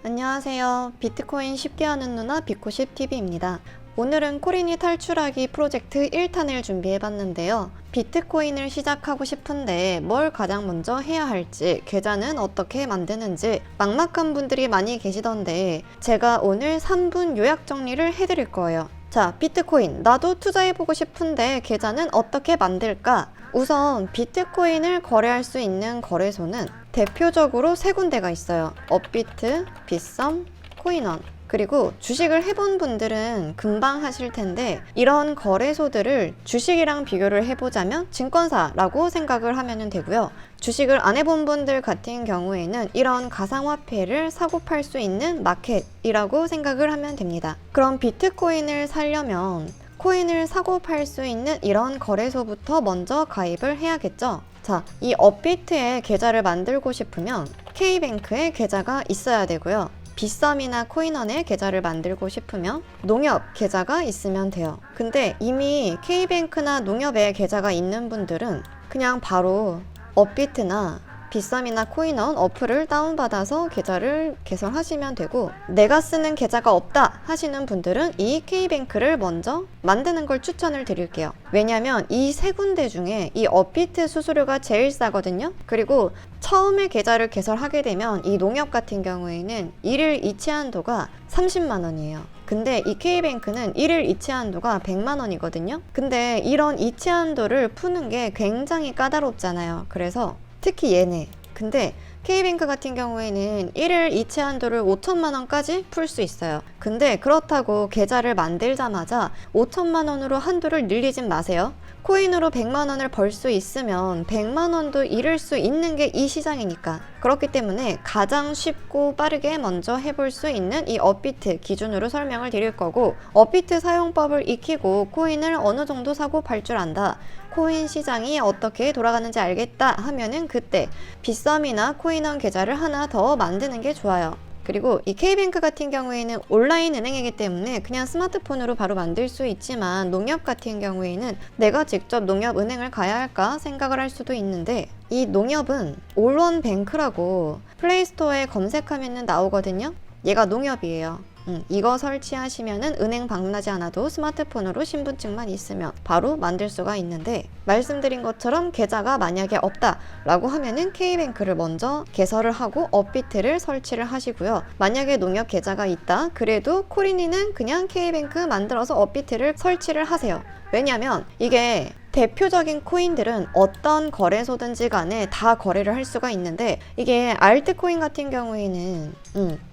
안녕하세요. 비트코인 쉽게 하는 누나 비코쉽TV입니다. 오늘은 코린이 탈출하기 프로젝트 1탄을 준비해봤는데요. 비트코인을 시작하고 싶은데 뭘 가장 먼저 해야 할지, 계좌는 어떻게 만드는지 막막한 분들이 많이 계시던데 제가 오늘 3분 요약 정리를 해드릴 거예요. 자, 비트코인 나도 투자해보고 싶은데 계좌는 어떻게 만들까? 우선 비트코인을 거래할 수 있는 거래소는 대표적으로 세 군데가 있어요. 업비트, 빗썸, 코인원. 그리고 주식을 해본 분들은 금방 하실 텐데 이런 거래소들을 주식이랑 비교를 해보자면 증권사라고 생각을 하면 되고요. 주식을 안 해본 분들 같은 경우에는 이런 가상화폐를 사고 팔 수 있는 마켓이라고 생각을 하면 됩니다. 그럼 비트코인을 사려면 코인을 사고 팔 수 있는 이런 거래소부터 먼저 가입을 해야겠죠. 자, 이 업비트에 계좌를 만들고 싶으면 K뱅크에 계좌가 있어야 되고요. 빗썸이나 코인원에 계좌를 만들고 싶으면 농협 계좌가 있으면 돼요. 근데 이미 K뱅크나 농협에 계좌가 있는 분들은 그냥 바로 업비트나 빗썸이나 코인원 어플을 다운받아서 계좌를 개설하시면 되고, 내가 쓰는 계좌가 없다 하시는 분들은 이 K뱅크를 먼저 만드는 걸 추천을 드릴게요. 왜냐면 이 세 군데 중에 이 업비트 수수료가 제일 싸거든요. 그리고 처음에 계좌를 개설하게 되면 이 농협 같은 경우에는 일일 이체 한도가 30만 원이에요. 근데 이 K뱅크는 일일 이체 한도가 100만 원이거든요. 근데 이런 이체 한도를 푸는 게 굉장히 까다롭잖아요. 그래서 특히 얘네. 근데 K뱅크 같은 경우에는 일일 이체 한도를 5천만 원까지 풀 수 있어요. 근데 그렇다고 계좌를 만들자마자 5천만 원으로 한도를 늘리진 마세요. 코인으로 100만 원을 벌 수 있으면 100만 원도 잃을 수 있는 게 이 시장이니까. 그렇기 때문에 가장 쉽고 빠르게 먼저 해볼 수 있는 이 업비트 기준으로 설명을 드릴 거고, 업비트 사용법을 익히고 코인을 어느 정도 사고 팔 줄 안다, 코인 시장이 어떻게 돌아가는지 알겠다 하면은 그때 빗썸이나 코인원 계좌를 하나 더 만드는 게 좋아요. 그리고 이 K뱅크 같은 경우에는 온라인 은행이기 때문에 그냥 스마트폰으로 바로 만들 수 있지만, 농협 같은 경우에는 내가 직접 농협 은행을 가야 할까 생각을 할 수도 있는데, 이 농협은 올원뱅크라고 플레이스토어에 검색하면 나오거든요. 얘가 농협이에요. 이거 설치하시면은 은행 방문하지 않아도 스마트폰으로 신분증만 있으면 바로 만들 수가 있는데, 말씀드린 것처럼 계좌가 만약에 없다라고 하면은 K뱅크를 먼저 개설을 하고 업비트를 설치를 하시고요. 만약에 농협 계좌가 있다 그래도 코린이는 그냥 K뱅크 만들어서 업비트를 설치를 하세요. 왜냐면 이게 대표적인 코인들은 어떤 거래소든지 간에 다 거래를 할 수가 있는데, 이게 알트코인 같은 경우에는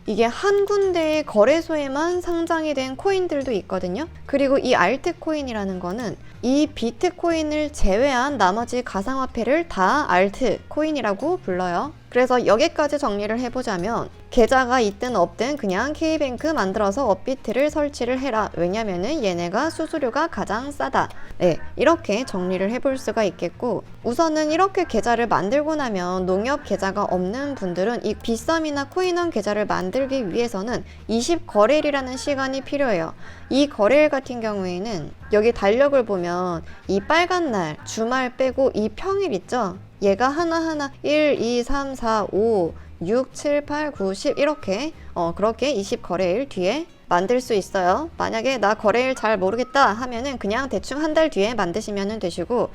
이게 한 군데의 거래소에만 상장이 된 코인들도 있거든요. 그리고 이 알트코인이라는 거는 이 비트코인을 제외한 나머지 가상화폐를 다 알트코인이라고 불러요. 그래서 여기까지 정리를 해보자면, 계좌가 있든 없든 그냥 K뱅크 만들어서 업비트를 설치를 해라. 왜냐면은 얘네가 수수료가 가장 싸다. 네, 이렇게 정리를 해볼 수가 있겠고, 우선은 이렇게 계좌를 만들고 나면 농협 계좌가 없는 분들은 이 빗썸이나 코인원 계좌를 만들기 위해서는 20거래일이라는 시간이 필요해요. 이 거래일 같은 경우에는 여기 달력을 보면 이 빨간 날, 주말 빼고 이 평일 있죠? 얘가 하나하나 1, 2, 3, 4, 5, 6, 7, 8, 9, 10 이렇게 그렇게 20거래일 뒤에 만들 수 있어요. 만약에 나 거래일 잘 모르겠다 하면은 그냥 대충 한 달 뒤에 만드시면 되시고,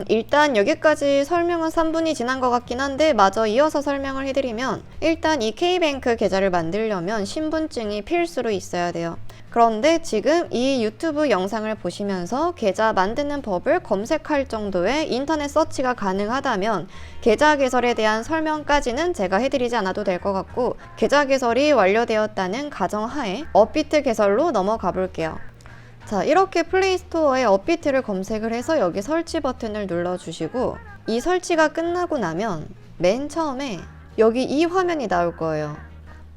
일단 여기까지 설명은 3분이 지난 것 같긴 한데 마저 이어서 설명을 해드리면, 일단 이 K뱅크 계좌를 만들려면 신분증이 필수로 있어야 돼요. 그런데 지금 이 유튜브 영상을 보시면서 계좌 만드는 법을 검색할 정도의 인터넷 서치가 가능하다면 계좌 개설에 대한 설명까지는 제가 해드리지 않아도 될 것 같고, 계좌 개설이 완료되었다는 가정하에 업비트 개설로 넘어가 볼게요. 자, 이렇게 플레이스토어에 업비트를 검색을 해서 여기 설치 버튼을 눌러주시고, 이 설치가 끝나고 나면 맨 처음에 여기 이 화면이 나올 거예요.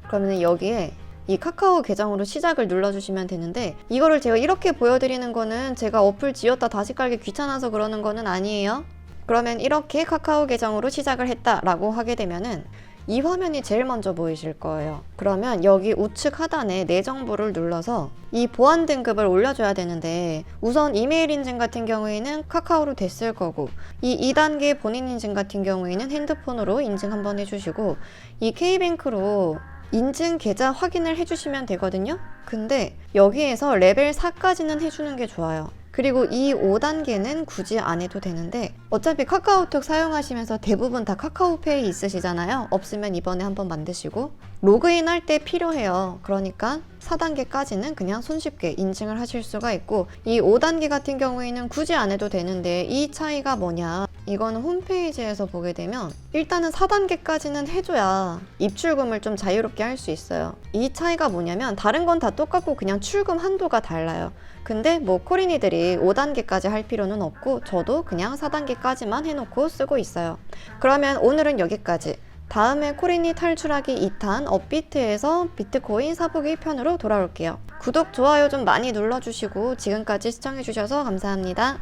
그러면 여기에 이 카카오 계정으로 시작을 눌러주시면 되는데, 이거를 제가 이렇게 보여드리는 거는 제가 어플 지웠다 다시 깔기 귀찮아서 그러는 거는 아니에요. 그러면 이렇게 카카오 계정으로 시작을 했다라고 하게 되면은 이 화면이 제일 먼저 보이실 거예요. 그러면 여기 우측 하단에 내 정보를 눌러서 이 보안 등급을 올려줘야 되는데, 우선 이메일 인증 같은 경우에는 카카오로 됐을 거고, 이 2단계 본인 인증 같은 경우에는 핸드폰으로 인증 한번 해주시고, 이 K뱅크로 인증 계좌 확인을 해주시면 되거든요. 근데 여기에서 레벨 4까지는 해주는 게 좋아요. 그리고 이 5단계는 굳이 안 해도 되는데 어차피 카카오톡 사용하시면서 대부분 다 카카오페이 있으시잖아요. 없으면 이번에 한번 만드시고 로그인 할 때 필요해요. 그러니까 4단계까지는 그냥 손쉽게 인증을 하실 수가 있고 이 5단계 같은 경우에는 굳이 안 해도 되는데 이 차이가 뭐냐, 이거는 홈페이지에서 보게 되면 일단은 4단계까지는 해줘야 입출금을 좀 자유롭게 할 수 있어요. 이 차이가 뭐냐면 다른 건 다 똑같고 그냥 출금 한도가 달라요. 근데 뭐 코린이들이 5단계까지 할 필요는 없고 저도 그냥 4단계까지만 해놓고 쓰고 있어요. 그러면 오늘은 여기까지. 다음에 코린이 탈출하기 2탄 업비트에서 비트코인 사보기 편으로 돌아올게요. 구독, 좋아요 좀 많이 눌러주시고 지금까지 시청해주셔서 감사합니다.